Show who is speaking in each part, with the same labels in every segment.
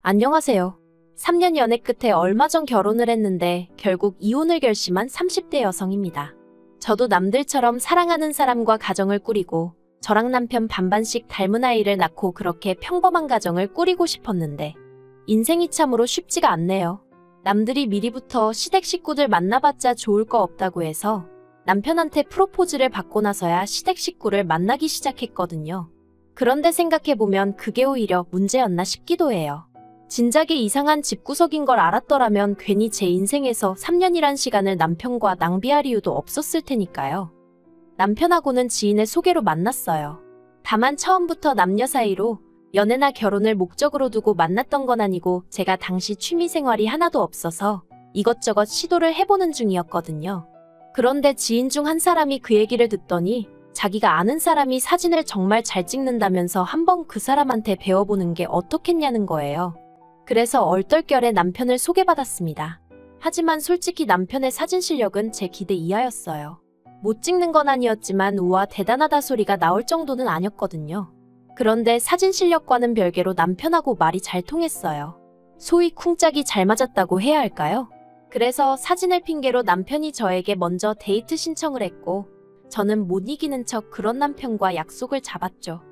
Speaker 1: 안녕하세요. 3년 연애 끝에 얼마 전 결혼을 했는데 결국 이혼을 결심한 30대 여성입니다. 저도 남들처럼 사랑하는 사람과 가정을 꾸리고 저랑 남편 반반씩 닮은 아이를 낳고 그렇게 평범한 가정을 꾸리고 싶었는데 인생이 참으로 쉽지가 않네요. 남들이 미리부터 시댁 식구들 만나봤자 좋을 거 없다고 해서 남편한테 프로포즈를 받고 나서야 시댁 식구를 만나기 시작했거든요. 그런데 생각해보면 그게 오히려 문제였나 싶기도 해요. 진작에 이상한 집구석인 걸 알았더라면 괜히 제 인생에서 3년이란 시간을 남편과 낭비할 이유도 없었을 테니까요. 남편하고는 지인의 소개로 만났어요. 다만 처음부터 남녀 사이로 연애나 결혼을 목적으로 두고 만났던 건 아니고 제가 당시 취미생활이 하나도 없어서 이것저것 시도를 해보는 중이었거든요. 그런데 지인 중 한 사람이 그 얘기를 듣더니 자기가 아는 사람이 사진을 정말 잘 찍는다면서 한번 그 사람한테 배워보는 게 어떻겠냐는 거예요. 그래서 얼떨결에 남편을 소개받았습니다. 하지만 솔직히 남편의 사진 실력은 제 기대 이하였어요. 못 찍는 건 아니었지만 우와 대단하다 소리가 나올 정도는 아니었거든요. 그런데 사진 실력과는 별개로 남편하고 말이 잘 통했어요. 소위 쿵짝이 잘 맞았다고 해야 할까요? 그래서 사진을 핑계로 남편이 저에게 먼저 데이트 신청을 했고 저는 못 이기는 척 그런 남편과 약속을 잡았죠.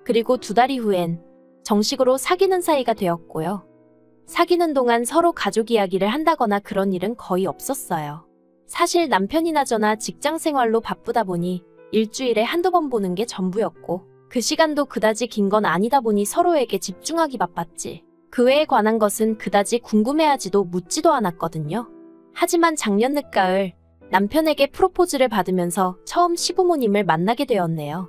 Speaker 1: 그리고 2달 이후엔 정식으로 사귀는 사이가 되었고요. 사귀는 동안 서로 가족 이야기를 한다거나 그런 일은 거의 없었어요. 사실 남편이나 저나 직장 생활로 바쁘다 보니 일주일에 한두 번 보는 게 전부였고 그 시간도 그다지 긴 건 아니다 보니 서로에게 집중하기 바빴지. 그 외에 관한 것은 그다지 궁금해하지도 묻지도 않았거든요. 하지만 작년 늦가을 남편에게 프로포즈를 받으면서 처음 시부모님을 만나게 되었네요.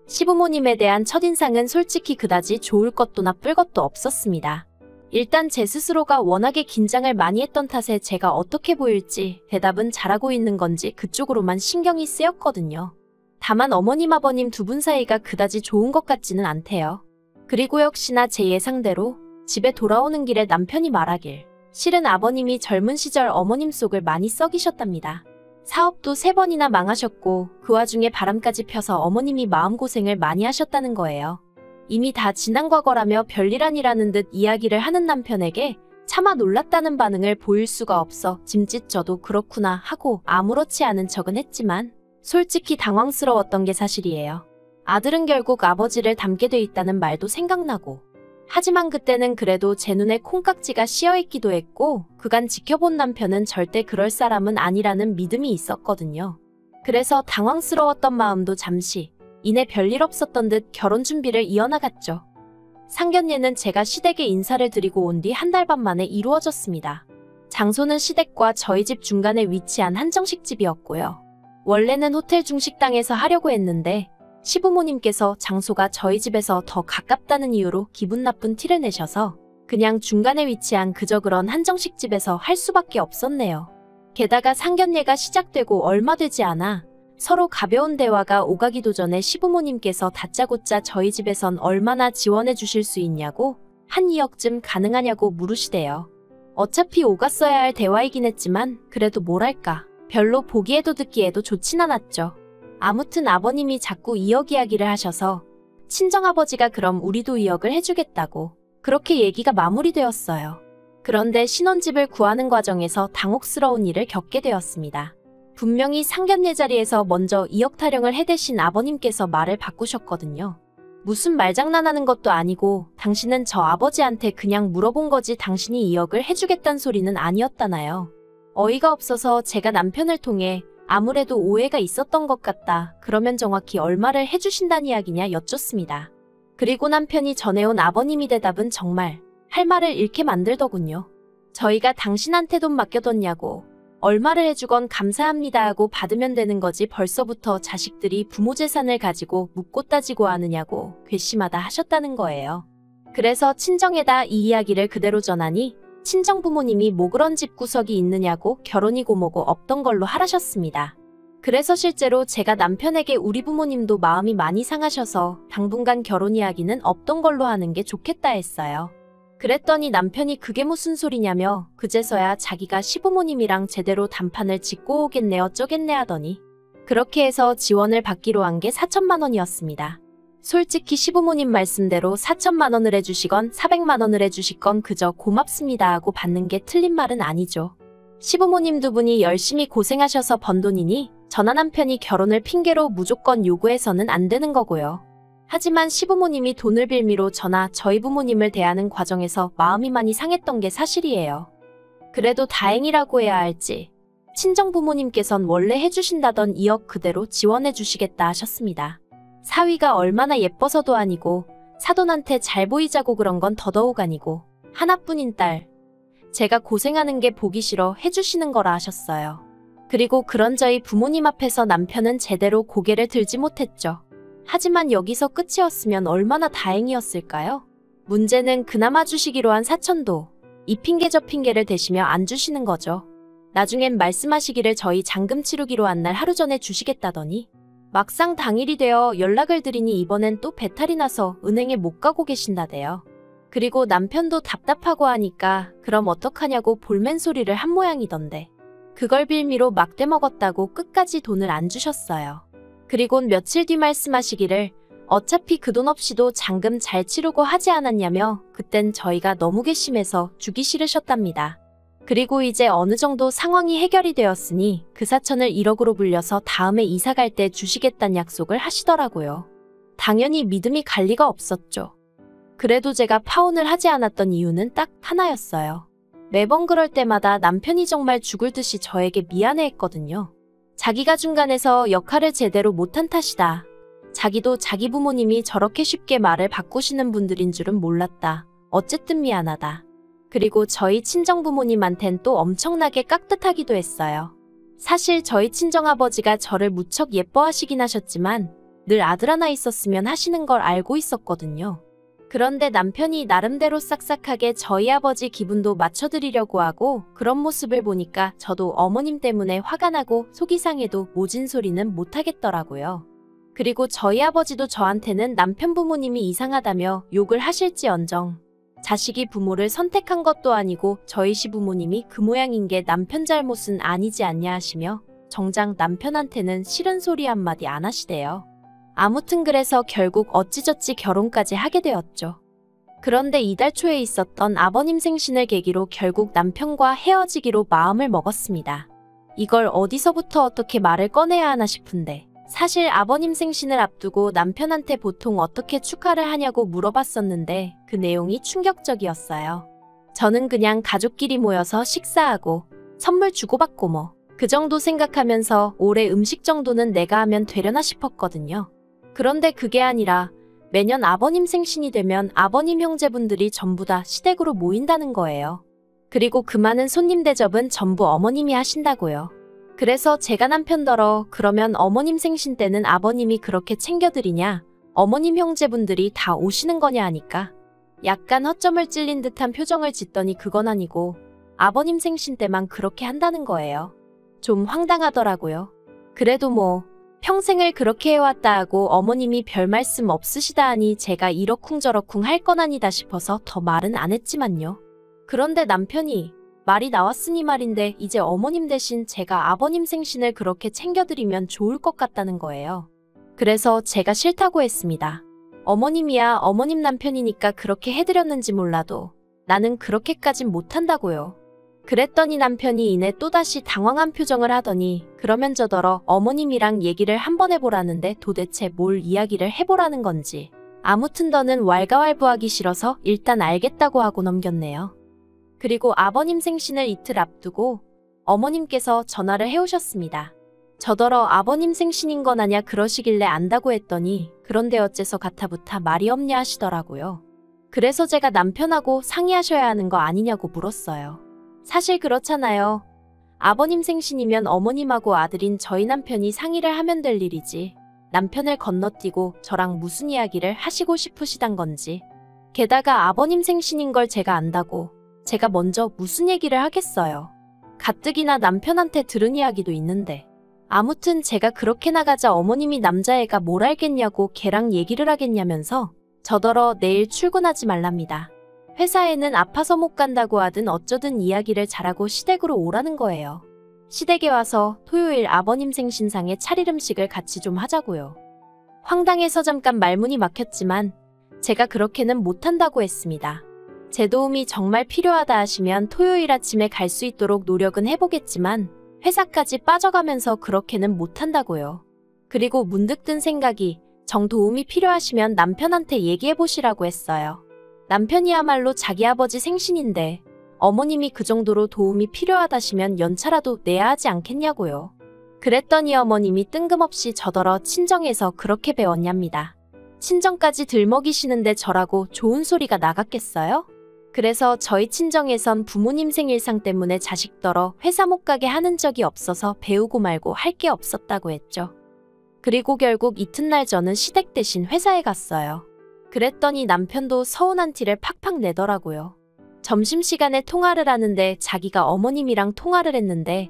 Speaker 1: 시부모님에 대한 첫인상은 솔직히 그다지 좋을 것도 나쁠 것도 없었습니다. 일단 제 스스로가 워낙에 긴장을 많이 했던 탓에 제가 어떻게 보일지 대답은 잘하고 있는 건지 그쪽으로만 신경이 쓰였거든요. 다만 어머님 아버님 두 분 사이가 그다지 좋은 것 같지는 않대요. 그리고 역시나 제 예상대로 집에 돌아오는 길에 남편이 말하길 실은 아버님이 젊은 시절 어머님 속을 많이 썩이셨답니다. 사업도 3번이나 망하셨고 그 와중에 바람까지 펴서 어머님이 마음고생을 많이 하셨다는 거예요. 이미 다 지난 과거라며 별일 아니라는 듯 이야기를 하는 남편에게 차마 놀랐다는 반응을 보일 수가 없어 짐짓 저도 그렇구나 하고 아무렇지 않은 척은 했지만 솔직히 당황스러웠던 게 사실이에요. 아들은 결국 아버지를 닮게 돼 있다는 말도 생각나고 하지만 그때는 그래도 제 눈에 콩깍지가 씌어있기도 했고 그간 지켜본 남편은 절대 그럴 사람은 아니라는 믿음이 있었거든요. 그래서 당황스러웠던 마음도 잠시 이내 별일 없었던 듯 결혼 준비를 이어나갔죠. 상견례는 제가 시댁에 인사를 드리고 온 뒤 1달 반 만에 이루어졌습니다. 장소는 시댁과 저희 집 중간에 위치한 한정식집이었고요. 원래는 호텔 중식당에서 하려고 했는데 시부모님께서 장소가 저희 집에서 더 가깝다는 이유로 기분 나쁜 티를 내셔서 그냥 중간에 위치한 그저 그런 한정식집에서 할 수밖에 없었네요. 게다가 상견례가 시작되고 얼마 되지 않아 서로 가벼운 대화가 오가기도 전에 시부모님께서 다짜고짜 저희 집에선 얼마나 지원해 주실 수 있냐고 한 2억쯤 가능하냐고 물으시대요. 어차피 오갔어야 할 대화이긴 했지만 그래도 뭐랄까 별로 보기에도 듣기에도 좋진 않았죠. 아무튼 아버님이 자꾸 2억 이야기를 하셔서 친정아버지가 그럼 우리도 2억을 해주겠다고 그렇게 얘기가 마무리되었어요. 그런데 신혼집을 구하는 과정에서 당혹스러운 일을 겪게 되었습니다. 분명히 상견례 자리에서 먼저 2억 타령을 해대신 아버님께서 말을 바꾸셨거든요. 무슨 말장난하는 것도 아니고 당신은 저 아버지한테 그냥 물어본 거지 당신이 2억을 해주겠단 소리는 아니었다나요. 어이가 없어서 제가 남편을 통해 아무래도 오해가 있었던 것 같다. 그러면 정확히 얼마를 해주신다는 이야기냐 여쭙습니다. 그리고 남편이 전해온 아버님이 대답은 정말 할 말을 잃게 만들더군요. 저희가 당신한테 돈 맡겨뒀냐고 얼마를 해주건 감사합니다 하고 받으면 되는 거지 벌써부터 자식들이 부모 재산을 가지고 묻고 따지고 하느냐고 괘씸하다 하셨다는 거예요. 그래서 친정에다 이 이야기를 그대로 전하니 친정 부모님이 뭐 그런 집구석이 있느냐고 결혼이고 뭐고 없던 걸로 하라셨습니다. 그래서 실제로 제가 남편에게 우리 부모님도 마음이 많이 상하셔서 당분간 결혼 이야기는 없던 걸로 하는 게 좋겠다 했어요. 그랬더니 남편이 그게 무슨 소리냐며 그제서야 자기가 시부모님이랑 제대로 단판을 짓고 오겠네 어쩌겠네 하더니 그렇게 해서 지원을 받기로 한 게 4천만 원이었습니다. 솔직히 시부모님 말씀대로 4천만 원을 해주시건 400만 원을 해주시건 그저 고맙습니다 하고 받는 게 틀린 말은 아니죠. 시부모님 두 분이 열심히 고생하셔서 번 돈이니 저나 남편이 결혼을 핑계로 무조건 요구해서는 안 되는 거고요. 하지만 시부모님이 돈을 빌미로 저나 저희 부모님을 대하는 과정에서 마음이 많이 상했던 게 사실이에요. 그래도 다행이라고 해야 할지 친정부모님께선 원래 해주신다던 2억 그대로 지원해 주시겠다 하셨습니다. 사위가 얼마나 예뻐서도 아니고 사돈한테 잘 보이자고 그런 건 더더욱 아니고 하나뿐인 딸. 제가 고생하는 게 보기 싫어 해주시는 거라 하셨어요. 그리고 그런 저희 부모님 앞에서 남편은 제대로 고개를 들지 못했죠. 하지만 여기서 끝이었으면 얼마나 다행이었을까요? 문제는 그나마 주시기로 한 4천도 이 핑계 저 핑계를 대시며 안 주시는 거죠. 나중엔 말씀하시기를 저희 잔금 치르기로 한 날 하루 전에 주시겠다더니 막상 당일이 되어 연락을 드리니 이번엔 또 배탈이 나서 은행에 못 가고 계신다대요. 그리고 남편도 답답하고 하니까 그럼 어떡하냐고 볼멘 소리를 한 모양이던데 그걸 빌미로 막대 먹었다고 끝까지 돈을 안 주셨어요. 그리곤 며칠 뒤 말씀하시기를 어차피 그 돈 없이도 잔금 잘 치르고 하지 않았냐며 그땐 저희가 너무 괘씸해서 주기 싫으셨답니다. 그리고 이제 어느 정도 상황이 해결이 되었으니 그 4천을 1억으로 불려서 다음에 이사 갈 때 주시겠다는 약속을 하시더라고요. 당연히 믿음이 갈 리가 없었죠. 그래도 제가 파혼을 하지 않았던 이유는 딱 하나였어요. 매번 그럴 때마다 남편이 정말 죽을 듯이 저에게 미안해했거든요. 자기가 중간에서 역할을 제대로 못한 탓이다. 자기도 자기 부모님이 저렇게 쉽게 말을 바꾸시는 분들인 줄은 몰랐다. 어쨌든 미안하다. 그리고 저희 친정부모님한텐 또 엄청나게 깍듯하기도 했어요. 사실 저희 친정아버지가 저를 무척 예뻐하시긴 하셨지만 늘 아들 하나 있었으면 하시는 걸 알고 있었거든요. 그런데 남편이 나름대로 싹싹하게 저희 아버지 기분도 맞춰드리려고 하고 그런 모습을 보니까 저도 어머님 때문에 화가 나고 속이 상해도 모진 소리는 못하겠더라고요. 그리고 저희 아버지도 저한테는 남편 부모님이 이상하다며 욕을 하실지언정 자식이 부모를 선택한 것도 아니고 저희 시부모님이 그 모양인 게 남편 잘못은 아니지 않냐 하시며 정작 남편한테는 싫은 소리 한마디 안 하시대요. 아무튼 그래서 결국 어찌저찌 결혼까지 하게 되었죠. 그런데 이달 초에 있었던 아버님 생신을 계기로 결국 남편과 헤어지기로 마음을 먹었습니다. 이걸 어디서부터 어떻게 말을 꺼내야 하나 싶은데 사실 아버님 생신을 앞두고 남편한테 보통 어떻게 축하를 하냐고 물어봤었는데 그 내용이 충격적이었어요. 저는 그냥 가족끼리 모여서 식사하고 선물 주고받고 뭐 그 정도 생각하면서 올해 음식 정도는 내가 하면 되려나 싶었거든요. 그런데 그게 아니라 매년 아버님 생신이 되면 아버님 형제분들이 전부 다 시댁으로 모인다는 거예요. 그리고 그 많은 손님 대접은 전부 어머님이 하신다고요. 그래서 제가 남편더러 그러면 어머님 생신 때는 아버님이 그렇게 챙겨드리냐? 어머님 형제분들이 다 오시는 거냐 하니까 약간 허점을 찔린 듯한 표정을 짓더니 그건 아니고 아버님 생신 때만 그렇게 한다는 거예요. 좀 황당하더라고요. 그래도 뭐 평생을 그렇게 해왔다 하고 어머님이 별 말씀 없으시다 하니 제가 이러쿵저러쿵 할 건 아니다 싶어서 더 말은 안 했지만요. 그런데 남편이 말이 나왔으니 말인데 이제 어머님 대신 제가 아버님 생신을 그렇게 챙겨드리면 좋을 것 같다는 거예요. 그래서 제가 싫다고 했습니다. 어머님이야 어머님 남편이니까 그렇게 해드렸는지 몰라도 나는 그렇게까진 못한다고요. 그랬더니 남편이 이내 또다시 당황한 표정을 하더니 그러면 저더러 어머님이랑 얘기를 한번 해보라는데 도대체 뭘 이야기를 해보라는 건지 아무튼 더는 왈가왈부하기 싫어서 일단 알겠다고 하고 넘겼네요. 그리고 아버님 생신을 이틀 앞두고 어머님께서 전화를 해오셨습니다. 저더러 아버님 생신인 건 아냐 그러시길래 안다고 했더니 그런데 어째서 가타부타 말이 없냐 하시더라고요. 그래서 제가 남편하고 상의하셔야 하는 거 아니냐고 물었어요. 사실 그렇잖아요. 아버님 생신이면 어머님하고 아들인 저희 남편이 상의를 하면 될 일이지. 남편을 건너뛰고 저랑 무슨 이야기를 하시고 싶으시단 건지. 게다가 아버님 생신인 걸 제가 안다고 제가 먼저 무슨 얘기를 하겠어요. 가뜩이나 남편한테 들은 이야기도 있는데. 아무튼 제가 그렇게 나가자 어머님이 남자애가 뭘 알겠냐고 걔랑 얘기를 하겠냐면서 저더러 내일 출근하지 말랍니다. 회사에는 아파서 못 간다고 하든 어쩌든 이야기를 잘하고 시댁으로 오라는 거예요. 시댁에 와서 토요일 아버님 생신상에 차릴 음식을 같이 좀 하자고요. 황당해서 잠깐 말문이 막혔지만 제가 그렇게는 못한다고 했습니다. 제 도움이 정말 필요하다 하시면 토요일 아침에 갈 수 있도록 노력은 해보겠지만 회사까지 빠져가면서 그렇게는 못한다고요. 그리고 문득 든 생각이 정 도움이 필요하시면 남편한테 얘기해보시라고 했어요. 남편이야말로 자기 아버지 생신인데 어머님이 그 정도로 도움이 필요하다시면 연차라도 내야 하지 않겠냐고요. 그랬더니 어머님이 뜬금없이 저더러 친정에서 그렇게 배웠냐입니다. 친정까지 들먹이시는데 저라고 좋은 소리가 나갔겠어요? 그래서 저희 친정에선 부모님 생일상 때문에 자식더러 회사 못 가게 하는 적이 없어서 배우고 말고 할 게 없었다고 했죠. 그리고 결국 이튿날 저는 시댁 대신 회사에 갔어요. 그랬더니 남편도 서운한 티를 팍팍 내더라고요. 점심시간에 통화를 하는데 자기가 어머님이랑 통화를 했는데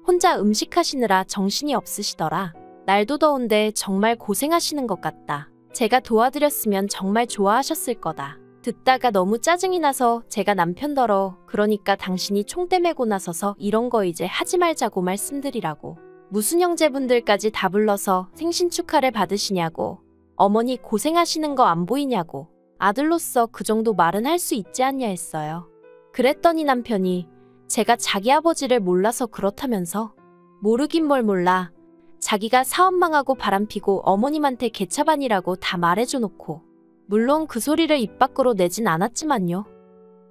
Speaker 1: 혼자 음식하시느라 정신이 없으시더라. 날도 더운데 정말 고생하시는 것 같다. 제가 도와드렸으면 정말 좋아하셨을 거다. 듣다가 너무 짜증이 나서 제가 남편더러 그러니까 당신이 총대 메고 나서서 이런 거 이제 하지 말자고 말씀드리라고. 무슨 형제분들까지 다 불러서 생신 축하를 받으시냐고. 어머니 고생하시는 거 안 보이냐고. 아들로서 그 정도 말은 할 수 있지 않냐 했어요. 그랬더니 남편이 제가 자기 아버지를 몰라서 그렇다면서. 모르긴 뭘 몰라. 자기가 사업 망하고 바람피고 어머님한테 개차반이라고 다 말해줘 놓고. 물론 그 소리를 입 밖으로 내진 않았지만요.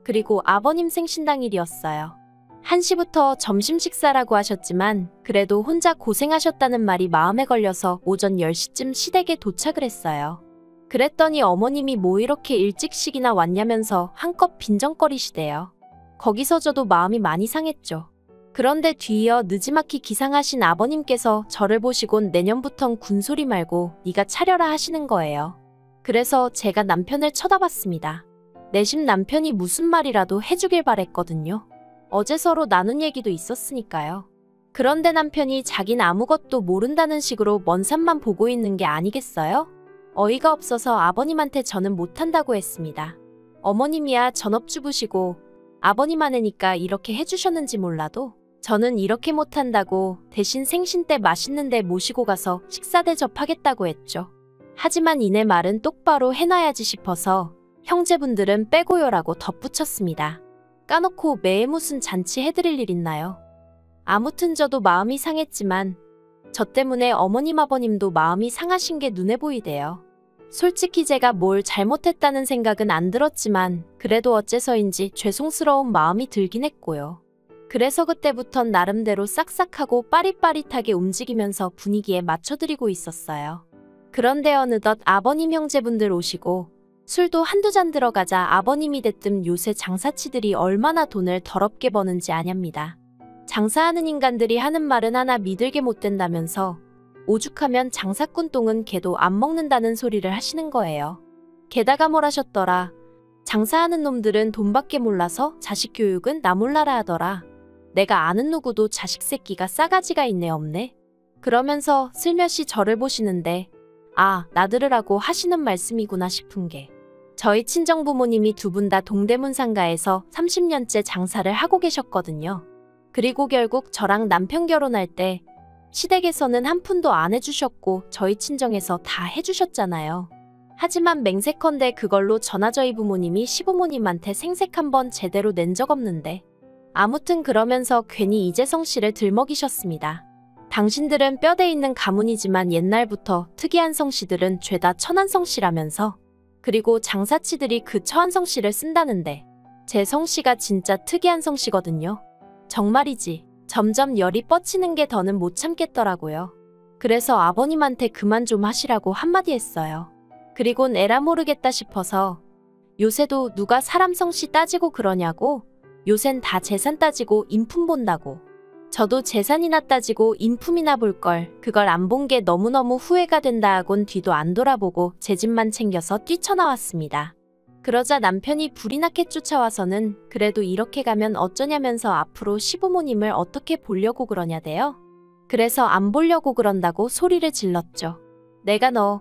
Speaker 1: 그리고 아버님 생신당일이었어요. 1시부터 점심 식사라고 하셨지만 그래도 혼자 고생하셨다는 말이 마음에 걸려서 오전 10시쯤 시댁에 도착을 했어요. 그랬더니 어머님이 뭐 이렇게 일찍씩이나 왔냐면서 한껏 빈정거리시대요. 거기서 저도 마음이 많이 상했죠. 그런데 뒤이어 느지막이 기상하신 아버님께서 저를 보시곤 내년부턴 군소리 말고 네가 차려라 하시는 거예요. 그래서 제가 남편을 쳐다봤습니다. 내심 남편이 무슨 말이라도 해주길 바랬거든요. 어제 서로 나눈 얘기도 있었으니까요. 그런데 남편이 자긴 아무것도 모른다는 식으로 먼 산만 보고 있는 게 아니겠어요? 어이가 없어서 아버님한테 저는 못한다고 했습니다. 어머님이야 전업주부시고 아버님 아내니까 이렇게 해주셨는지 몰라도 저는 이렇게 못한다고 대신 생신 때 맛있는 데 모시고 가서 식사 대접하겠다고 했죠. 하지만 이내 말은 똑바로 해놔야지 싶어서 형제분들은 빼고요라고 덧붙였습니다. 까놓고 매해 무슨 잔치 해드릴 일 있나요? 아무튼 저도 마음이 상했지만 저 때문에 어머님 아버님도 마음이 상하신 게 눈에 보이대요. 솔직히 제가 뭘 잘못했다는 생각은 안 들었지만 그래도 어째서인지 죄송스러운 마음이 들긴 했고요. 그래서 그때부턴 나름대로 싹싹하고 빠릿빠릿하게 움직이면서 분위기에 맞춰드리고 있었어요. 그런데 어느덧 아버님 형제분들 오시고 술도 한두 잔 들어가자 아버님이 대뜸 요새 장사치들이 얼마나 돈을 더럽게 버는지 아냐입니다. 장사하는 인간들이 하는 말은 하나 믿을게 못 된다면서 오죽하면 장사꾼 똥은 개도 안 먹는다는 소리를 하시는 거예요. 게다가 뭘 하셨더라. 장사하는 놈들은 돈밖에 몰라서 자식 교육은 나 몰라라 하더라. 내가 아는 누구도 자식 새끼가 싸가지가 있네 없네. 그러면서 슬며시 저를 보시는데 아, 나들으라고 하시는 말씀이구나 싶은 게 저희 친정부모님이 두 분 다 동대문 상가에서 30년째 장사를 하고 계셨거든요. 그리고 결국 저랑 남편 결혼할 때 시댁에서는 한 푼도 안 해주셨고 저희 친정에서 다 해주셨잖아요. 하지만 맹세컨대 그걸로 저나 저희 부모님이 시부모님한테 생색 한번 제대로 낸 적 없는데 아무튼 그러면서 괜히 이재성 씨를 들먹이셨습니다. 당신들은 뼈대 있는 가문이지만 옛날부터 특이한 성씨들은 죄다 천한성씨라면서 그리고 장사치들이 그 처한성씨를 쓴다는데 제 성씨가 진짜 특이한 성씨거든요. 정말이지. 점점 열이 뻗치는 게 더는 못 참겠더라고요. 그래서 아버님한테 그만 좀 하시라고 한마디 했어요. 그리곤 에라 모르겠다 싶어서 요새도 누가 사람 성씨 따지고 그러냐고. 요샌 다 재산 따지고 인품 본다고. 저도 재산이나 따지고 인품이나 볼 걸 그걸 안 본 게 너무너무 후회가 된다 하곤 뒤도 안 돌아보고 제 집만 챙겨서 뛰쳐나왔습니다. 그러자 남편이 불이 나게 쫓아와서는 그래도 이렇게 가면 어쩌냐면서 앞으로 시부모님을 어떻게 보려고 그러냐대요. 그래서 안 보려고 그런다고 소리를 질렀죠. 내가 너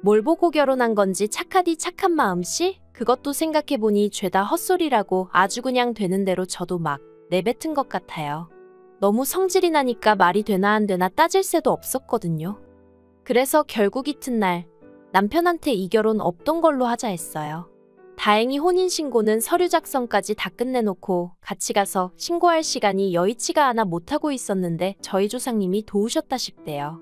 Speaker 1: 뭘 보고 결혼한 건지 착하디 착한 마음씨? 그것도 생각해보니 죄다 헛소리라고 아주 그냥 되는 대로 저도 막 내뱉은 것 같아요. 너무 성질이 나니까 말이 되나 안 되나 따질 새도 없었거든요. 그래서 결국 이튿날 남편한테 이 결혼 없던 걸로 하자 했어요. 다행히 혼인신고는 서류 작성까지 다 끝내놓고 같이 가서 신고할 시간이 여의치가 않아 못하고 있었는데 저희 조상님이 도우셨다 싶대요.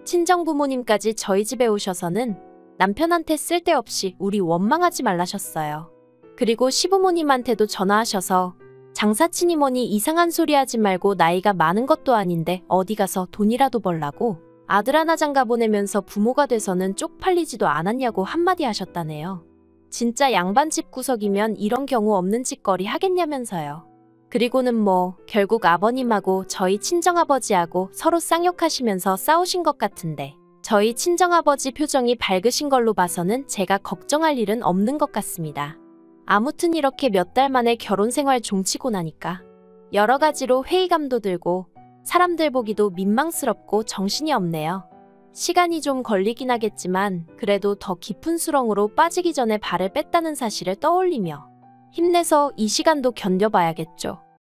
Speaker 1: 친정 부모님까지 저희 집에 오셔서는 남편한테 쓸데없이 우리 원망하지 말라셨어요. 그리고 시부모님한테도 전화하셔서 장사치니 뭐니 이상한 소리 하지 말고 나이가 많은 것도 아닌데 어디 가서 돈이라도 벌라고 아들 하나 장가 보내면서 부모가 돼서는 쪽팔리지도 않았냐고 한마디 하셨다네요. 진짜 양반 집구석이면 이런 경우 없는 짓거리 하겠냐면서요. 그리고는 뭐 결국 아버님하고 저희 친정아버지하고 서로 쌍욕하시면서 싸우신 것 같은데 저희 친정아버지 표정이 밝으신 걸로 봐서는 제가 걱정할 일은 없는 것 같습니다. 아무튼 이렇게 몇 달 만에 결혼 생활 종치고 나니까 여러 가지로 회의감도 들고 사람들 보기도 민망스럽고 정신이 없네요. 시간이 좀 걸리긴 하겠지만 그래도 더 깊은 수렁으로 빠지기 전에 발을 뺐다는 사실을 떠올리며 힘내서 이 시간도 견뎌봐야겠죠.